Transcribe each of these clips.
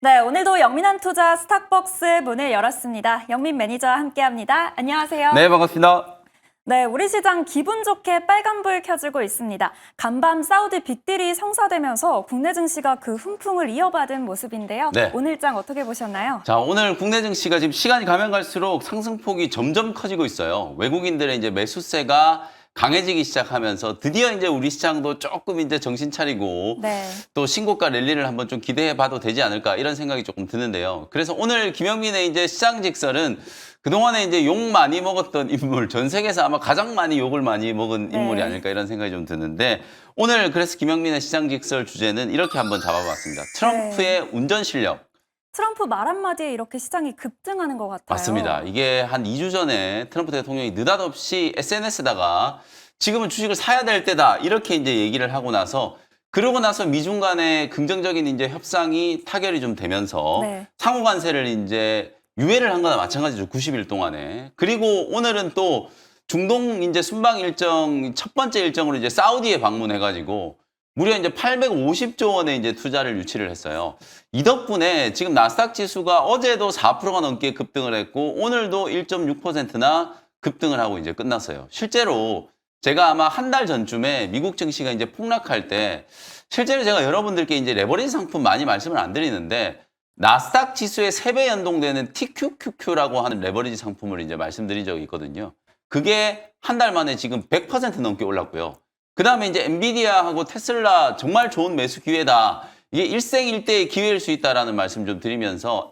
네, 오늘도 영민한 투자 스탁벅스 문을 열었습니다. 영민 매니저와 함께합니다. 안녕하세요. 네, 반갑습니다. 네, 우리 시장 기분 좋게 빨간불 켜지고 있습니다. 간밤 사우디 빅딜이 성사되면서 국내 증시가 그 훈풍을 이어받은 모습인데요. 네. 오늘 장 어떻게 보셨나요? 자, 오늘 국내 증시가 지금 시간이 가면 갈수록 상승폭이 점점 커지고 있어요. 외국인들의 이제 매수세가 강해지기 시작하면서 드디어 이제 우리 시장도 조금 이제 정신 차리고 네. 또 신고가 랠리를 한번 좀 기대해 봐도 되지 않을까 이런 생각이 조금 드는데요. 그래서 오늘 김영민의 이제 시장 직설은 그동안에 이제 욕 많이 먹었던 인물, 전 세계에서 아마 가장 많이 욕을 많이 먹은 네. 인물이 아닐까 이런 생각이 좀 드는데 오늘 그래서 김영민의 시장 직설 주제는 이렇게 한번 잡아봤습니다. 트럼프의 운전 실력. 트럼프 말 한마디에 이렇게 시장이 급등하는 것 같아요. 맞습니다. 이게 한 2주 전에 트럼프 대통령이 느닷없이 SNS에다가 지금은 주식을 사야 될 때다 이렇게 이제 얘기를 하고 나서 그러고 나서 미중 간의 긍정적인 이제 협상이 타결이 좀 되면서 네. 상호 관세를 이제 유예를 한 거나 마찬가지죠. 90일 동안에. 그리고 오늘은 또 중동 이제 순방 일정 첫 번째 일정으로 이제 사우디에 방문해 가지고 무려 이제 850조 원의 이제 투자를 유치를 했어요. 이 덕분에 지금 나스닥 지수가 어제도 4%가 넘게 급등을 했고 오늘도 1.6%나 급등을 하고 이제 끝났어요. 실제로 제가 아마 한 달 전쯤에 미국 증시가 이제 폭락할 때 실제로 제가 여러분들께 이제 레버리지 상품 많이 말씀을 안 드리는데 나스닥 지수의 3배 연동되는 TQQQ라고 하는 레버리지 상품을 이제 말씀드린 적이 있거든요. 그게 한 달 만에 지금 100% 넘게 올랐고요. 그 다음에 이제 엔비디아하고 테슬라 정말 좋은 매수 기회다. 이게 일생일대의 기회일 수 있다라는 말씀 좀 드리면서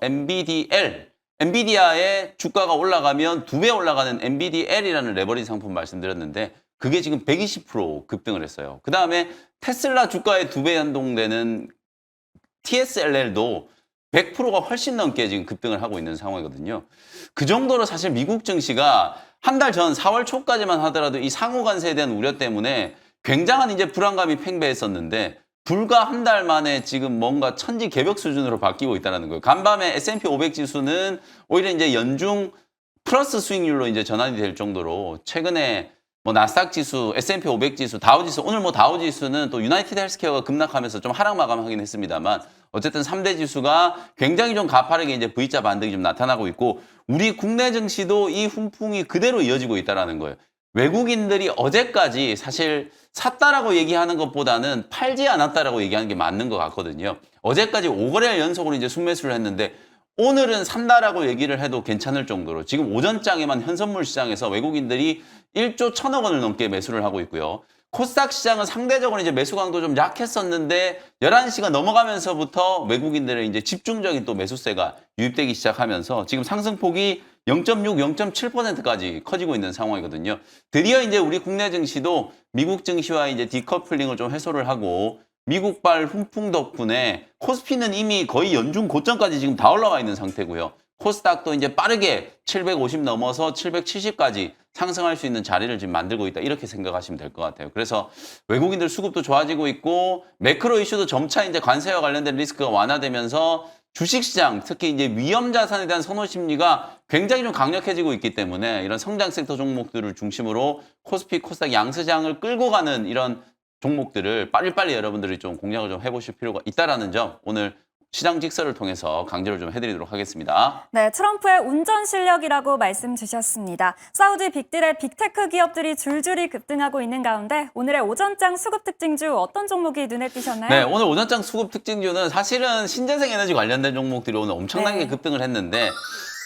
엔비디아의 주가가 올라가면 2배 올라가는 엔비디엘이라는 레버리지 상품 말씀드렸는데 그게 지금 120% 급등을 했어요. 그 다음에 테슬라 주가에 2배 연동되는 TSLL도 100%가 훨씬 넘게 지금 급등을 하고 있는 상황이거든요. 그 정도로 사실 미국 증시가 한 달 전 4월 초까지만 하더라도 이 상호 관세에 대한 우려 때문에 굉장한 이제 불안감이 팽배했었는데 불과 한 달 만에 지금 뭔가 천지개벽 수준으로 바뀌고 있다는 거예요. 간밤에 S&P 500 지수는 오히려 이제 연중 플러스 수익률로 이제 전환이 될 정도로 최근에 뭐 나스닥 지수, S&P 500 지수, 다우 지수, 오늘 뭐 다우 지수는 또 유나이티드 헬스케어가 급락하면서 좀 하락 마감하긴 했습니다만 어쨌든 3대 지수가 굉장히 좀 가파르게 이제 V자 반등이 좀 나타나고 있고 우리 국내 증시도 이 훈풍이 그대로 이어지고 있다는 거예요. 외국인들이 어제까지 사실 샀다라고 얘기하는 것보다는 팔지 않았다라고 얘기하는 게 맞는 것 같거든요. 어제까지 5거래일 연속으로 이제 순매수를 했는데 오늘은 산다라고 얘기를 해도 괜찮을 정도로 지금 오전장에만 현선물 시장에서 외국인들이 1조 1천억 원을 넘게 매수를 하고 있고요. 코스닥 시장은 상대적으로 이제 매수 강도 좀 약했었는데 11시가 넘어가면서부터 외국인들의 이제 집중적인 또 매수세가 유입되기 시작하면서 지금 상승폭이 0.6, 0.7%까지 커지고 있는 상황이거든요. 드디어 이제 우리 국내 증시도 미국 증시와 이제 디커플링을 좀 해소를 하고 미국발 훈풍 덕분에 코스피는 이미 거의 연중 고점까지 지금 다 올라와 있는 상태고요. 코스닥도 이제 빠르게 750 넘어서 770까지 상승할 수 있는 자리를 지금 만들고 있다. 이렇게 생각하시면 될 것 같아요. 그래서 외국인들 수급도 좋아지고 있고 매크로 이슈도 점차 이제 관세와 관련된 리스크가 완화되면서 주식시장, 특히 이제 위험 자산에 대한 선호 심리가 굉장히 좀 강력해지고 있기 때문에 이런 성장 섹터 종목들을 중심으로 코스피, 코스닥 양시장을 끌고 가는 이런 종목들을 빨리빨리 여러분들이 좀 공략을 좀 해보실 필요가 있다라는 점 오늘 시장 직설을 통해서 강조를 좀 해드리도록 하겠습니다. 네, 트럼프의 운전 실력이라고 말씀 주셨습니다. 사우디 빅딜의 빅테크 기업들이 줄줄이 급등하고 있는 가운데 오늘의 오전장 수급 특징주 어떤 종목이 눈에 띄셨나요? 네, 오늘 오전장 수급 특징주는 사실은 신재생 에너지 관련된 종목들이 오늘 엄청나게 네. 급등을 했는데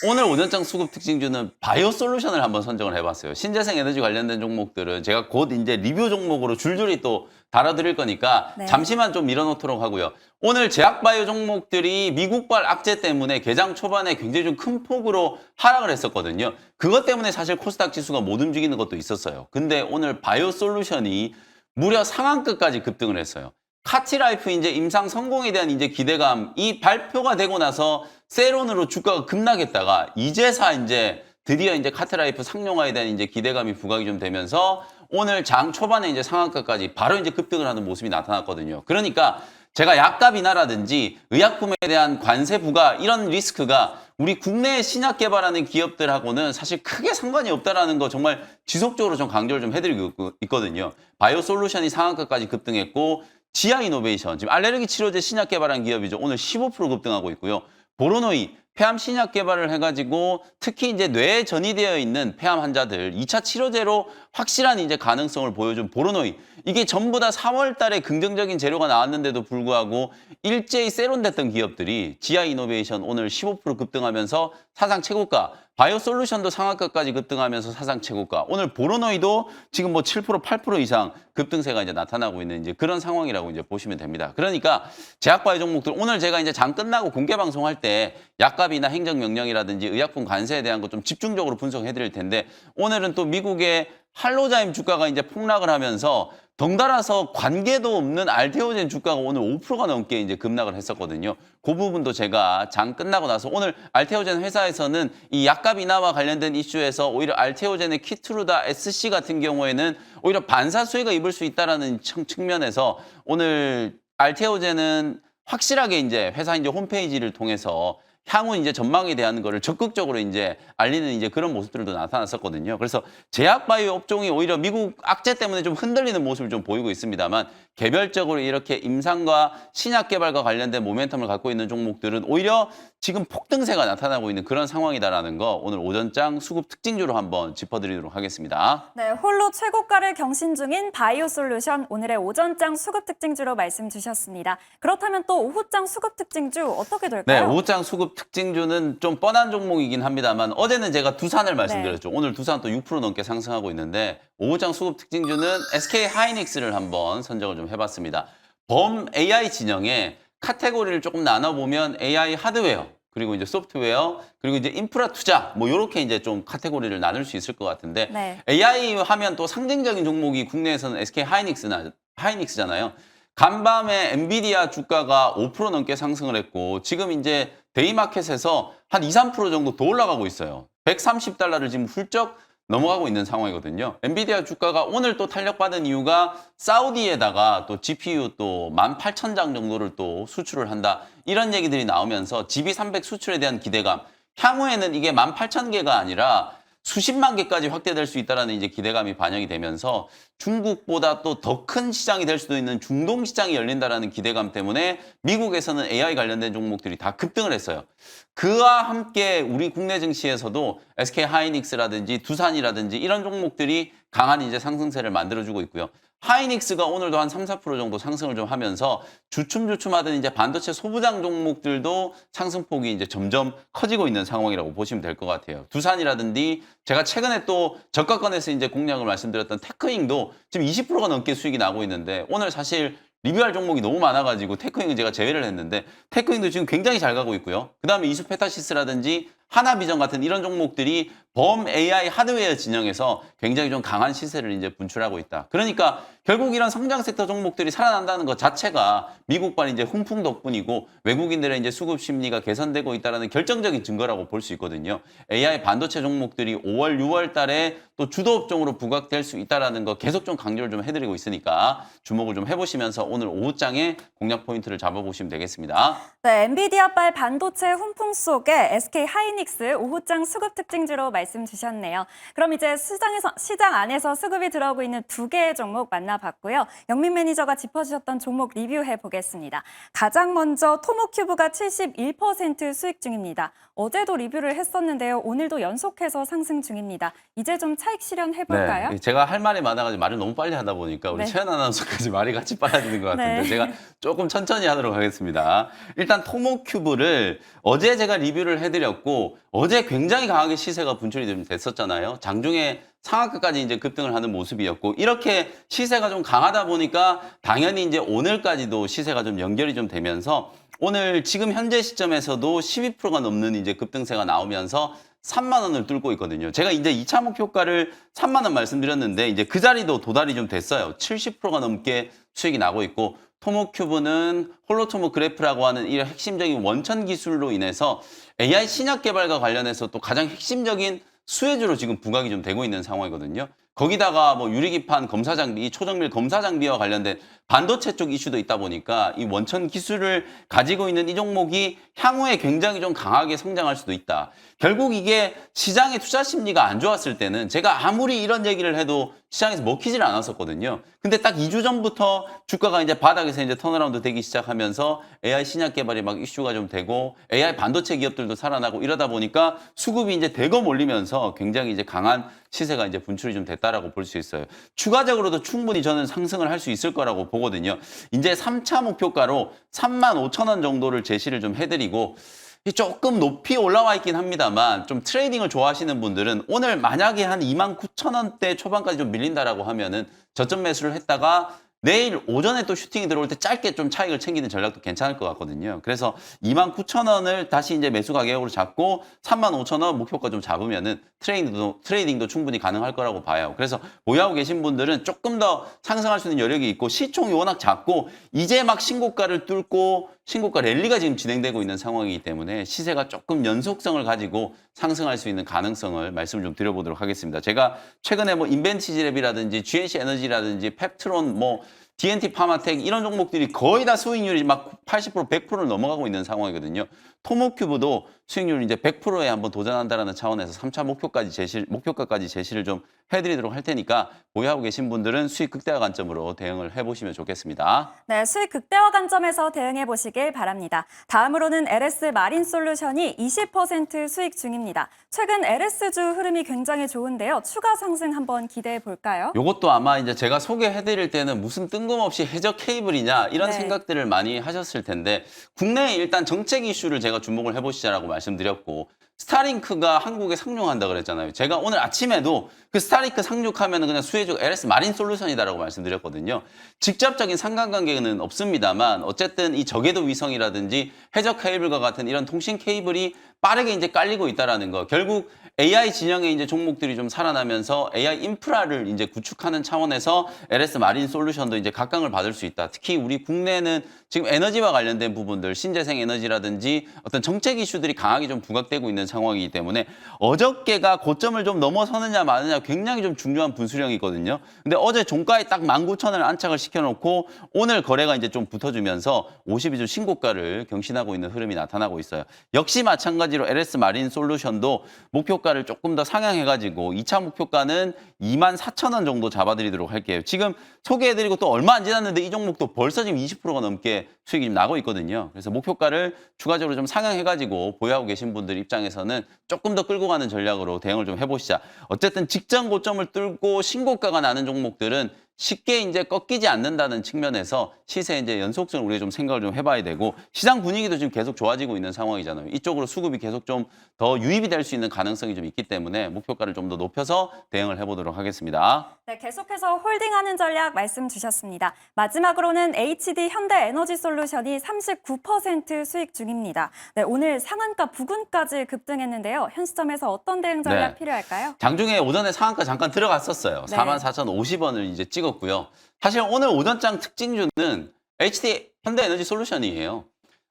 오늘 오전장 수급 특징주는 바이오 솔루션을 한번 선정을 해봤어요. 신재생 에너지 관련된 종목들은 제가 곧 이제 리뷰 종목으로 줄줄이 또 다뤄드릴 거니까 네. 잠시만 좀 밀어놓도록 하고요. 오늘 제약바이오 종목들이 미국발 악재 때문에 개장 초반에 굉장히 좀 큰 폭으로 하락을 했었거든요. 그것 때문에 사실 코스닥 지수가 못 움직이는 것도 있었어요. 근데 오늘 바이오 솔루션이 무려 상한가까지 급등을 했어요. 카티라이프 이제 임상 성공에 대한 이제 기대감, 이 발표가 되고 나서 세론으로 주가가 급락했다가 이제서 이제 드디어 이제 카티라이프 상용화에 대한 이제 기대감이 부각이 좀 되면서 오늘 장 초반에 이제 상한가까지 바로 이제 급등을 하는 모습이 나타났거든요. 그러니까 제가 약값 인하라든지 의약품에 대한 관세 부과 이런 리스크가 우리 국내에 신약 개발하는 기업들하고는 사실 크게 상관이 없다라는 거 정말 지속적으로 좀 강조를 좀 해드리고 있거든요. 바이오 솔루션이 상한가까지 급등했고 지아 이노베이션, 지금 알레르기 치료제 신약 개발한 기업이죠. 오늘 15% 급등하고 있고요. 보로노이, 폐암 신약 개발을 해가지고 특히 이제 뇌에 전이되어 있는 폐암 환자들 2차 치료제로 확실한 이제 가능성을 보여준 보로노이. 이게 전부 다 4월 달에 긍정적인 재료가 나왔는데도 불구하고 일제히 세론됐던 기업들이 지아 이노베이션 오늘 15% 급등하면서 사상 최고가, 바이오솔루션도 상한가까지 급등하면서 사상 최고가. 오늘 보로노이도 지금 뭐 7%, 8% 이상 급등세가 이제 나타나고 있는 이제 그런 상황이라고 이제 보시면 됩니다. 그러니까 제약바이오 종목들 오늘 제가 이제 장 끝나고 공개 방송할 때 약값이나 행정명령이라든지 의약품 관세에 대한 거 좀 집중적으로 분석해 드릴 텐데 오늘은 또 미국의 할로자임 주가가 이제 폭락을 하면서 덩달아서 관계도 없는 알테오젠 주가가 오늘 5%가 넘게 이제 급락을 했었거든요. 그 부분도 제가 장 끝나고 나서 오늘 알테오젠 회사에서는 이 약값 인하와 관련된 이슈에서 오히려 알테오젠의 키트루다 SC 같은 경우에는 오히려 반사 수혜가 입을 수 있다라는 측면에서 오늘 알테오젠은 확실하게 이제 회사 이제 홈페이지를 통해서 향후 이제 전망에 대한 거를 적극적으로 이제 알리는 이제 그런 모습들도 나타났었거든요. 그래서 제약바이오 업종이 오히려 미국 악재 때문에 좀 흔들리는 모습을 좀 보이고 있습니다만 개별적으로 이렇게 임상과 신약 개발과 관련된 모멘텀을 갖고 있는 종목들은 오히려 지금 폭등세가 나타나고 있는 그런 상황이다라는 거 오늘 오전장 수급 특징주로 한번 짚어드리도록 하겠습니다. 네, 홀로 최고가를 경신 중인 바이오솔루션 오늘의 오전장 수급 특징주로 말씀 주셨습니다. 그렇다면 또 오후장 수급 특징주 어떻게 네, 될까요? 오후장 수급 특징주는 좀 뻔한 종목이긴 합니다만 어제는 제가 두산을 말씀드렸죠. 오늘 두산 또 6% 넘게 상승하고 있는데 오후장 수급 특징주는 SK 하이닉스를 한번 선정을 좀 해봤습니다. 범 AI 진영에 카테고리를 조금 나눠보면 AI 하드웨어, 그리고 이제 소프트웨어, 그리고 이제 인프라 투자, 뭐 요렇게 이제 좀 카테고리를 나눌 수 있을 것 같은데 네. AI 하면 또 상징적인 종목이 국내에서는 SK 하이닉스잖아요. 간밤에 엔비디아 주가가 5% 넘게 상승을 했고 지금 이제 데이마켓에서 한 2, 3% 정도 더 올라가고 있어요. 130달러를 지금 훌쩍 넘어가고 있는 상황이거든요. 엔비디아 주가가 오늘 또 탄력받은 이유가 사우디에다가 또 GPU 또 18,000장 정도를 또 수출을 한다. 이런 얘기들이 나오면서 GB300 수출에 대한 기대감. 향후에는 이게 18,000개가 아니라 수십만 개까지 확대될 수 있다는 이제 기대감이 반영이 되면서 중국보다 또 더 큰 시장이 될 수도 있는 중동 시장이 열린다라는 기대감 때문에 미국에서는 AI 관련된 종목들이 다 급등을 했어요. 그와 함께 우리 국내 증시에서도 SK 하이닉스라든지 두산이라든지 이런 종목들이 강한 이제 상승세를 만들어주고 있고요. 하이닉스가 오늘도 한 3, 4% 정도 상승을 좀 하면서 주춤주춤하던 이제 반도체 소부장 종목들도 상승폭이 이제 점점 커지고 있는 상황이라고 보시면 될 것 같아요. 두산이라든지 제가 최근에 또 저가권에서 이제 공략을 말씀드렸던 테크잉도 지금 20%가 넘게 수익이 나고 있는데 오늘 사실 리뷰할 종목이 너무 많아가지고 테크잉은 제가 제외를 했는데 테크잉도 지금 굉장히 잘 가고 있고요. 그 다음에 이수페타시스라든지 하나비전 같은 이런 종목들이 범 AI 하드웨어 진영에서 굉장히 좀 강한 시세를 이제 분출하고 있다. 그러니까 결국 이런 성장 섹터 종목들이 살아난다는 것 자체가 미국발 이제 훈풍 덕분이고 외국인들의 이제 수급 심리가 개선되고 있다는 결정적인 증거라고 볼 수 있거든요. AI 반도체 종목들이 5월, 6월 달에 또 주도 업종으로 부각될 수 있다는 거 계속 좀 강조를 좀 해드리고 있으니까 주목을 좀 해보시면서 오늘 오후장에 공략 포인트를 잡아보시면 되겠습니다. 네, 엔비디아발 반도체 훈풍 속에 SK 하이닉스 오후장 수급 특징주로 말씀 주셨네요. 그럼 이제 시장 안에서 수급이 들어오고 있는 두 개의 종목 만나봤고요. 영민 매니저가 짚어주셨던 종목 리뷰해 보겠습니다. 가장 먼저 토모큐브가 71% 수익 중입니다. 어제도 리뷰를 했었는데요. 오늘도 연속해서 상승 중입니다. 이제 좀 차익 실현해 볼까요? 네, 제가 할 말이 많아가지고 말을 너무 빨리 하다 보니까 우리 네. 최연 아나운서까지 말이 같이 빨라지는 것 같은데 네. 제가 조금 천천히 하도록 하겠습니다. 일단 토모큐브를 어제 제가 리뷰를 해드렸고 어제 굉장히 강하게 시세가 분출이 좀 됐었잖아요. 장중에 상한가까지 이제 급등을 하는 모습이었고 이렇게 시세가 좀 강하다 보니까 당연히 이제 오늘까지도 시세가 좀 연결이 좀 되면서 오늘 지금 현재 시점에서도 12%가 넘는 이제 급등세가 나오면서 3만 원을 뚫고 있거든요. 제가 이제 2차 목표가를 3만 원 말씀드렸는데 이제 그 자리도 도달이 좀 됐어요. 70%가 넘게 수익이 나고 있고 토모큐브는 홀로토모그래프라고 하는 이 핵심적인 원천 기술로 인해서 AI 신약 개발과 관련해서 또 가장 핵심적인 수혜주로 지금 부각이 좀 되고 있는 상황이거든요. 거기다가 뭐 유리기판 검사 장비, 초정밀 검사 장비와 관련된 반도체 쪽 이슈도 있다 보니까 이 원천 기술을 가지고 있는 이 종목이 향후에 굉장히 좀 강하게 성장할 수도 있다. 결국 이게 시장의 투자 심리가 안 좋았을 때는 제가 아무리 이런 얘기를 해도 시장에서 먹히질 않았었거든요. 근데 딱 2주 전부터 주가가 이제 바닥에서 이제 턴어라운드 되기 시작하면서 AI 신약 개발이 막 이슈가 좀 되고 AI 반도체 기업들도 살아나고 이러다 보니까 수급이 이제 대거 몰리면서 굉장히 이제 강한 시세가 이제 분출이 좀 됐다라고 볼 수 있어요. 추가적으로도 충분히 저는 상승을 할 수 있을 거라고 보거든요. 이제 3차 목표가로 35,000원 정도를 제시를 좀 해드리고 조금 높이 올라와 있긴 합니다만 좀 트레이딩을 좋아하시는 분들은 오늘 만약에 한 29,000원대 초반까지 좀 밀린다라고 하면은 저점 매수를 했다가 내일 오전에 또 슈팅이 들어올 때 짧게 좀 차익을 챙기는 전략도 괜찮을 것 같거든요. 그래서 29,000원을 다시 이제 매수 가격으로 잡고 35,000원 목표가 좀 잡으면은 트레이딩도 충분히 가능할 거라고 봐요. 그래서 보유하고 계신 분들은 조금 더 상승할 수 있는 여력이 있고 시총이 워낙 작고 이제 막 신고가를 뚫고 신고가 랠리가 지금 진행되고 있는 상황이기 때문에 시세가 조금 연속성을 가지고 상승할 수 있는 가능성을 말씀을 좀 드려보도록 하겠습니다. 제가 최근에 뭐 인벤티지랩이라든지 GNC 에너지라든지 펩트론 뭐 DNT 파마텍 이런 종목들이 거의 다 수익률이 막 80%, 100%를 넘어가고 있는 상황이거든요. 토모큐브도 수익률 이제 100%에 한번 도전한다라는 차원에서 3차 목표가까지 제시를 좀 해드리도록 할 테니까 보유하고 계신 분들은 수익 극대화 관점으로 대응을 해보시면 좋겠습니다. 네, 수익 극대화 관점에서 대응해 보시길 바랍니다. 다음으로는 LS 마린솔루션이 20% 수익 중입니다. 최근 LS주 흐름이 굉장히 좋은데요. 추가 상승 한번 기대해 볼까요? 요것도 아마 이제 제가 소개해드릴 때는 무슨 뜬금없이 해적 케이블이냐 이런 네. 생각들을 많이 하셨을 텐데 국내에 일단 정책 이슈를 제가 주목을 해보시자라고 말씀드렸고 스타링크가 한국에 상용한다 그랬잖아요. 제가 오늘 아침에도 그 스타링크 상륙하면 그냥 수혜주 LS 마린 솔루션이다라고 말씀드렸거든요. 직접적인 상관관계는 없습니다만 어쨌든 이 저궤도 위성이라든지 해적 케이블과 같은 이런 통신 케이블이 빠르게 이제 깔리고 있다라는 거. 결국 AI 진영의 이제 종목들이 좀 살아나면서 AI 인프라를 이제 구축하는 차원에서 LS 마린 솔루션도 이제 각광을 받을 수 있다. 특히 우리 국내는 지금 에너지와 관련된 부분들, 신재생 에너지라든지 어떤 정책 이슈들이 강하게 좀 부각되고 있는 상황이기 때문에 어저께가 고점을 좀 넘어서느냐 마느냐 굉장히 좀 중요한 분수령이거든요. 근데 어제 종가에 딱 19,000원을 안착을 시켜놓고 오늘 거래가 이제 좀 붙어주면서 52주 신고가를 경신하고 있는 흐름이 나타나고 있어요. 역시 마찬가지로 LS 마린 솔루션도 목표가를 조금 더 상향해가지고 2차 목표가는 24,000원 정도 잡아드리도록 할게요. 지금 소개해드리고 또 얼마 안 지났는데 이 종목도 벌써 지금 20%가 넘게 수익이 좀 나고 있거든요. 그래서 목표가를 추가적으로 좀 상향해가지고 보유하고 계신 분들 입장에서는 조금 더 끌고 가는 전략으로 대응을 좀 해보시자. 어쨌든 직전 고점을 뚫고 신고가가 나는 종목들은 쉽게 이제 꺾이지 않는다는 측면에서 시세 이제 연속성을 우리가 좀 생각을 좀 해봐야 되고 시장 분위기도 지금 계속 좋아지고 있는 상황이잖아요. 이쪽으로 수급이 계속 좀 더 유입이 될 수 있는 가능성이 좀 있기 때문에 목표가를 좀 더 높여서 대응을 해보도록 하겠습니다. 네, 계속해서 홀딩하는 전략 말씀 주셨습니다. 마지막으로는 HD 현대에너지솔루션이 39% 수익 중입니다. 네, 오늘 상한가 부근까지 급등했는데요. 현 시점에서 어떤 대응 전략 네. 필요할까요? 장중에 오전에 상한가 잠깐 들어갔었어요. 네. 44,050원을 이제 찍었고요. 사실 오늘 오전장 특징주는 HD 현대에너지솔루션이에요.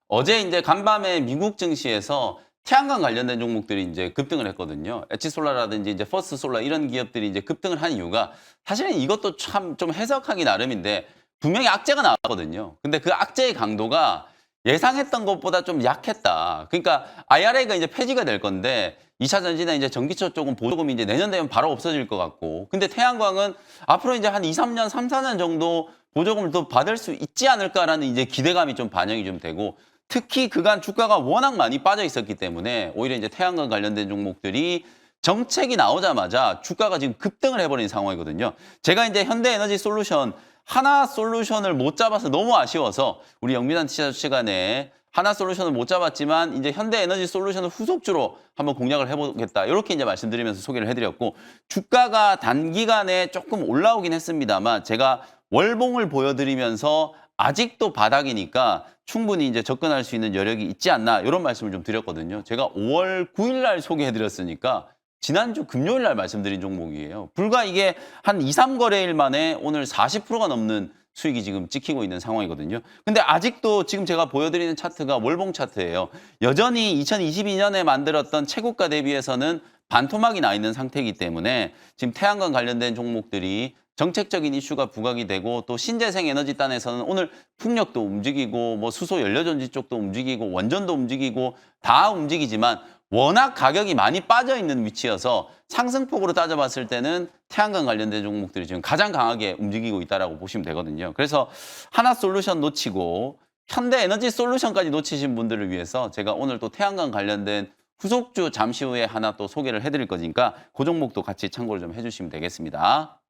어제 이제 간밤에 미국 증시에서 태양광 관련된 종목들이 이제 급등을 했거든요. 엣지솔라라든지 이제 퍼스트솔라 이런 기업들이 이제 급등을 한 이유가 사실은 이것도 참 좀 해석하기 나름인데 분명히 악재가 나왔거든요. 근데 그 악재의 강도가 예상했던 것보다 좀 약했다. 그러니까 IRA가 이제 폐지가 될 건데 2차 전지나 이제 전기차 쪽은 보조금이 이제 내년 되면 바로 없어질 것 같고. 근데 태양광은 앞으로 이제 한 2, 3년, 3, 4년 정도 보조금을 더 받을 수 있지 않을까라는 이제 기대감이 좀 반영이 좀 되고 특히 그간 주가가 워낙 많이 빠져 있었기 때문에 오히려 이제 태양광 관련된 종목들이 정책이 나오자마자 주가가 지금 급등을 해버린 상황이거든요. 제가 이제 현대에너지솔루션 하나 솔루션을 못 잡아서 너무 아쉬워서 우리 영민한 티셔츠 시간에 하나 솔루션을 못 잡았지만 이제 현대에너지솔루션을 후속주로 한번 공략을 해보겠다. 이렇게 이제 말씀드리면서 소개를 해드렸고 주가가 단기간에 조금 올라오긴 했습니다만 제가 월봉을 보여드리면서 아직도 바닥이니까 충분히 이제 접근할 수 있는 여력이 있지 않나 이런 말씀을 좀 드렸거든요. 제가 5월 9일 날 소개해드렸으니까 지난주 금요일 날 말씀드린 종목이에요. 불과 이게 한 2, 3거래일 만에 오늘 40%가 넘는 수익이 지금 찍히고 있는 상황이거든요. 근데 아직도 지금 제가 보여드리는 차트가 월봉 차트예요. 여전히 2022년에 만들었던 최고가 대비해서는 반토막이 나 있는 상태이기 때문에 지금 태양광 관련된 종목들이 정책적인 이슈가 부각이 되고 또 신재생 에너지 단에서는 오늘 풍력도 움직이고 뭐 수소 연료전지 쪽도 움직이고 원전도 움직이고 다 움직이지만 워낙 가격이 많이 빠져 있는 위치여서 상승폭으로 따져봤을 때는 태양광 관련된 종목들이 지금 가장 강하게 움직이고 있다라고 보시면 되거든요. 그래서 하나솔루션 놓치고 현대에너지 솔루션까지 놓치신 분들을 위해서 제가 오늘 또 태양광 관련된 후속주 잠시 후에 하나 또 소개를 해드릴 거니까 그 종목도 같이 참고를 좀 해주시면 되겠습니다.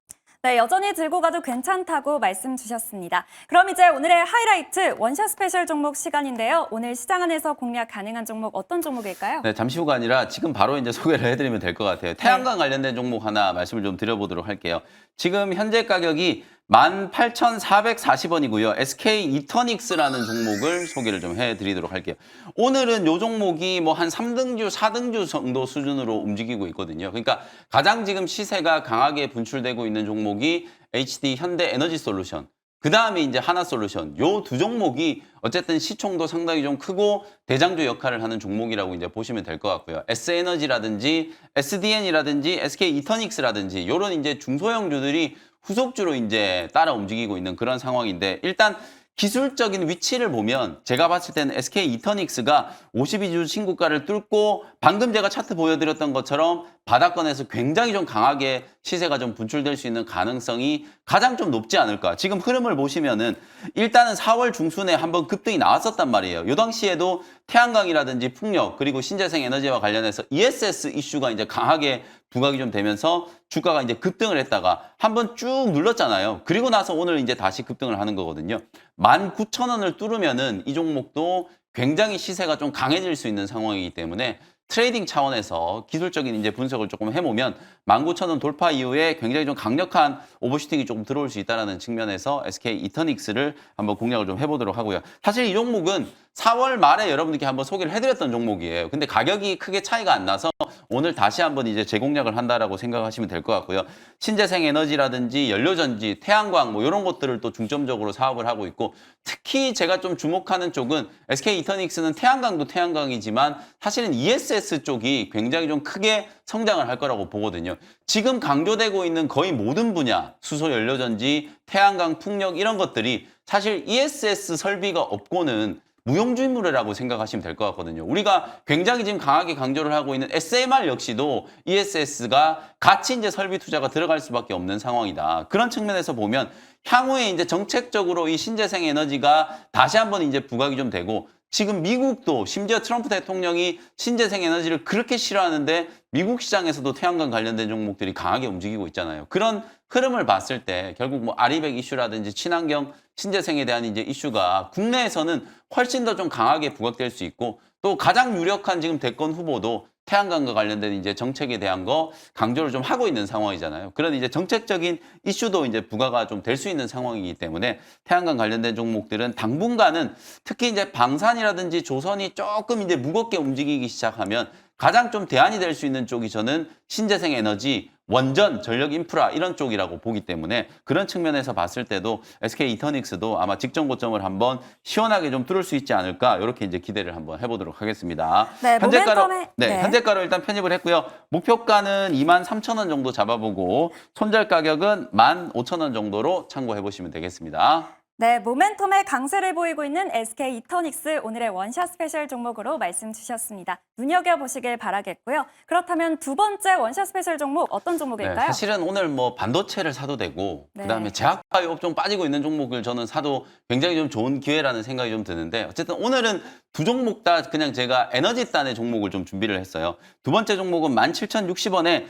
네, 여전히 들고 가도 괜찮다고 말씀 주셨습니다. 그럼 이제 오늘의 하이라이트 원샷 스페셜 종목 시간인데요. 오늘 시장 안에서 공략 가능한 종목 어떤 종목일까요? 네, 잠시 후가 아니라 지금 바로 이제 소개를 해드리면 될 것 같아요. 태양광 관련된 종목 하나 말씀을 좀 드려보도록 할게요. 지금 현재 가격이 18,440원이고요. SK 이터닉스라는 종목을 소개를 좀 해드리도록 할게요. 오늘은 이 종목이 뭐 한 3등주, 4등주 정도 수준으로 움직이고 있거든요. 그러니까 가장 지금 시세가 강하게 분출되고 있는 종목이 HD 현대에너지솔루션. 그 다음에 이제 하나솔루션. 요 두 종목이 어쨌든 시총도 상당히 좀 크고 대장주 역할을 하는 종목이라고 이제 보시면 될 것 같고요. S에너지라든지 SDN이라든지 SK 이터닉스라든지 요런 이제 중소형주들이 후속주로 이제 따라 움직이고 있는 그런 상황인데 일단 기술적인 위치를 보면 제가 봤을 때는 SK 이터닉스가 52주 신고가를 뚫고 방금 제가 차트 보여드렸던 것처럼 바닥권에서 굉장히 좀 강하게 시세가 좀 분출될 수 있는 가능성이 가장 좀 높지 않을까. 지금 흐름을 보시면은 일단은 4월 중순에 한번 급등이 나왔었단 말이에요. 이 당시에도 태양광이라든지 풍력 그리고 신재생 에너지와 관련해서 ESS 이슈가 이제 강하게 부각이 좀 되면서 주가가 이제 급등을 했다가 한번 쭉 눌렀잖아요. 그리고 나서 오늘 이제 다시 급등을 하는 거거든요. 19,000원을 뚫으면은 이 종목도 굉장히 시세가 좀 강해질 수 있는 상황이기 때문에 트레이딩 차원에서 기술적인 이제 분석을 조금 해보면 19,000원 돌파 이후에 굉장히 좀 강력한 오버슈팅이 조금 들어올 수 있다는 측면에서 SK 이터닉스를 한번 공략을 좀 해보도록 하고요. 사실 이 종목은 4월 말에 여러분들께 한번 소개를 해드렸던 종목이에요. 근데 가격이 크게 차이가 안 나서 오늘 다시 한번 이제 재공략을 한다라고 생각하시면 될 것 같고요. 신재생 에너지라든지 연료전지, 태양광 뭐 이런 것들을 또 중점적으로 사업을 하고 있고 특히 제가 좀 주목하는 쪽은 SK 이터닉스는 태양광도 태양광이지만 사실은 ESS 쪽이 굉장히 좀 크게 성장을 할 거라고 보거든요. 지금 강조되고 있는 거의 모든 분야, 수소 연료전지, 태양광, 풍력 이런 것들이 사실 ESS 설비가 없고는 무용지물이라고 생각하시면 될 것 같거든요. 우리가 굉장히 지금 강하게 강조를 하고 있는 SMR 역시도 ESS가 같이 이제 설비 투자가 들어갈 수밖에 없는 상황이다. 그런 측면에서 보면 향후에 이제 정책적으로 이 신재생 에너지가 다시 한번 이제 부각이 좀 되고 지금 미국도 심지어 트럼프 대통령이 신재생 에너지를 그렇게 싫어하는데 미국 시장에서도 태양광 관련된 종목들이 강하게 움직이고 있잖아요. 그런 흐름을 봤을 때 결국 뭐 아리백 이슈라든지 친환경 신재생에 대한 이제 이슈가 국내에서는 훨씬 더 좀 강하게 부각될 수 있고 또 가장 유력한 지금 대권 후보도 태양광과 관련된 이제 정책에 대한 거 강조를 좀 하고 있는 상황이잖아요. 그런 이제 정책적인 이슈도 이제 부과가 좀 될 수 있는 상황이기 때문에 태양광 관련된 종목들은 당분간은 특히 이제 방산이라든지 조선이 조금 이제 무겁게 움직이기 시작하면 가장 좀 대안이 될 수 있는 쪽이 저는 신재생 에너지, 원전, 전력 인프라 이런 쪽이라고 보기 때문에 그런 측면에서 봤을 때도 SK 이터닉스도 아마 직전 고점을 한번 시원하게 좀 뚫을 수 있지 않을까 이렇게 이제 기대를 한번 해보도록 하겠습니다. 네, 현재가로 네. 현재가로 일단 편입을 했고요. 목표가는 23,000원 정도 잡아보고 손절 가격은 15,000원 정도로 참고해 보시면 되겠습니다. 네, 모멘텀의 강세를 보이고 있는 SK 이터닉스 오늘의 원샷 스페셜 종목으로 말씀 주셨습니다. 눈여겨보시길 바라겠고요. 그렇다면 두 번째 원샷 스페셜 종목 어떤 종목일까요? 네, 사실은 오늘 뭐 반도체를 사도 되고 네. 그다음에 제약바이오 업종 빠지고 있는 종목을 저는 사도 굉장히 좀 좋은 기회라는 생각이 좀 드는데 어쨌든 오늘은 두 종목 다 그냥 제가 에너지단의 종목을 좀 준비를 했어요. 두 번째 종목은 17,060원에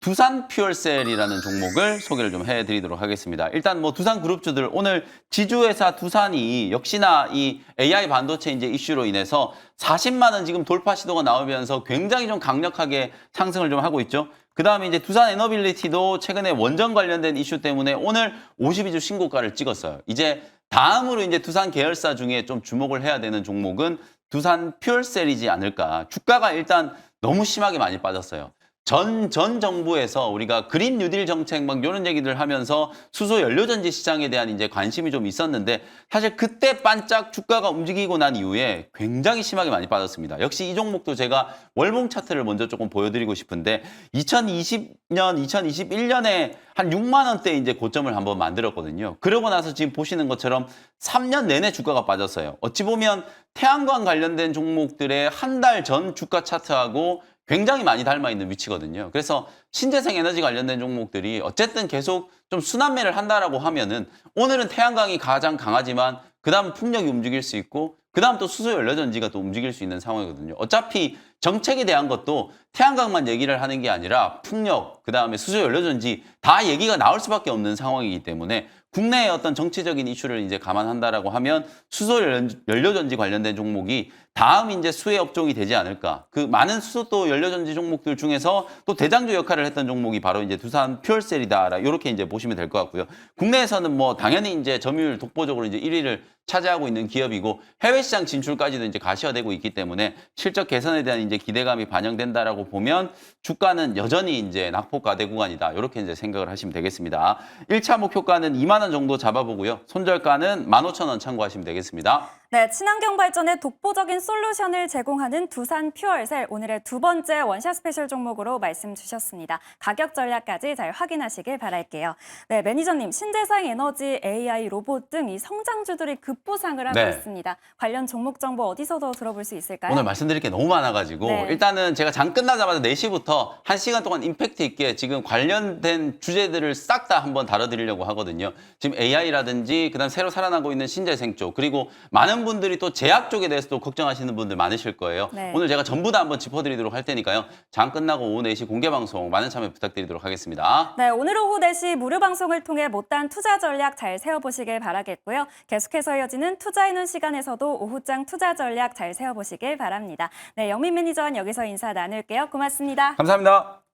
두산 퓨얼셀이라는 종목을 소개를 좀 해드리도록 하겠습니다. 일단 뭐 두산 그룹주들 오늘 지주회사 두산이 역시나 이 AI 반도체 이제 이슈로 인해서 40만 원 지금 돌파 시도가 나오면서 굉장히 좀 강력하게 상승을 좀 하고 있죠. 그 다음에 이제 두산 에너빌리티도 최근에 원전 관련된 이슈 때문에 오늘 52주 신고가를 찍었어요. 이제 다음으로 이제 두산 계열사 중에 좀 주목을 해야 되는 종목은 두산 퓨얼셀이지 않을까. 주가가 일단 너무 심하게 많이 빠졌어요. 전 정부에서 우리가 그린 뉴딜 정책 막 이런 얘기들 하면서 수소 연료전지 시장에 대한 이제 관심이 좀 있었는데 사실 그때 반짝 주가가 움직이고 난 이후에 굉장히 심하게 많이 빠졌습니다. 역시 이 종목도 제가 월봉 차트를 먼저 조금 보여드리고 싶은데 2020년, 2021년에 한 6만 원대 이제 고점을 한번 만들었거든요. 그러고 나서 지금 보시는 것처럼 3년 내내 주가가 빠졌어요. 어찌 보면 태양광 관련된 종목들의 한 달 전 주가 차트하고 굉장히 많이 닮아 있는 위치거든요. 그래서 신재생 에너지 관련된 종목들이 어쨌든 계속 좀 순환매를 한다라고 하면은 오늘은 태양광이 가장 강하지만 그다음 풍력이 움직일 수 있고 그다음 또 수소 연료전지가 또 움직일 수 있는 상황이거든요. 어차피 정책에 대한 것도 태양광만 얘기를 하는 게 아니라 풍력, 그다음에 수소 연료전지 다 얘기가 나올 수밖에 없는 상황이기 때문에 국내의 어떤 정치적인 이슈를 이제 감안한다라고 하면 수소 연료전지 관련된 종목이 다음 이제 수혜 업종이 되지 않을까. 그 많은 수소 연료전지 종목들 중에서 또 대장주 역할을 했던 종목이 바로 이제 두산 퓨얼셀이다. 이렇게 이제 보시면 될 것 같고요. 국내에서는 뭐 당연히 이제 점유율 독보적으로 이제 1위를 차지하고 있는 기업이고 해외 시장 진출까지도 이제 가시화되고 있기 때문에 실적 개선에 대한 이제 기대감이 반영된다라고 보면 주가는 여전히 이제 낙폭과대 구간이다. 이렇게 이제 생각을 하시면 되겠습니다. 1차 목표가는 2만 원 정도 잡아보고요. 손절가는 15,000원 참고하시면 되겠습니다. 네, 친환경 발전에 독보적인 솔루션을 제공하는 두산 퓨얼셀 오늘의 두 번째 원샷 스페셜 종목으로 말씀 주셨습니다. 가격 전략까지 잘 확인하시길 바랄게요. 네, 매니저님, 신재생 에너지, AI, 로봇 등 이 성장주들이 급부상을 하고 네. 있습니다. 관련 종목 정보 어디서 더 들어볼 수 있을까요? 오늘 말씀드릴 게 너무 많아가지고 네. 일단은 제가 장 끝나자마자 4시부터 1시간 동안 임팩트 있게 지금 관련된 주제들을 싹 다 한번 다뤄드리려고 하거든요. 지금 AI라든지 그다음 새로 살아나고 있는 신재생 쪽 그리고 많은 분들이 또 제약 쪽에 대해서도 걱정하시는 분들 많으실 거예요. 네. 오늘 제가 전부 다 한번 짚어드리도록 할 테니까요. 장 끝나고 오후 4시 공개 방송 많은 참여 부탁드리도록 하겠습니다. 네, 오늘 오후 4시 무료 방송을 통해 못다한 투자 전략 잘 세워보시길 바라겠고요. 계속해서 이어지는 투자해놓은 시간에서도 오후장 투자 전략 잘 세워보시길 바랍니다. 네, 영민 매니저는 여기서 인사 나눌게요. 고맙습니다. 감사합니다.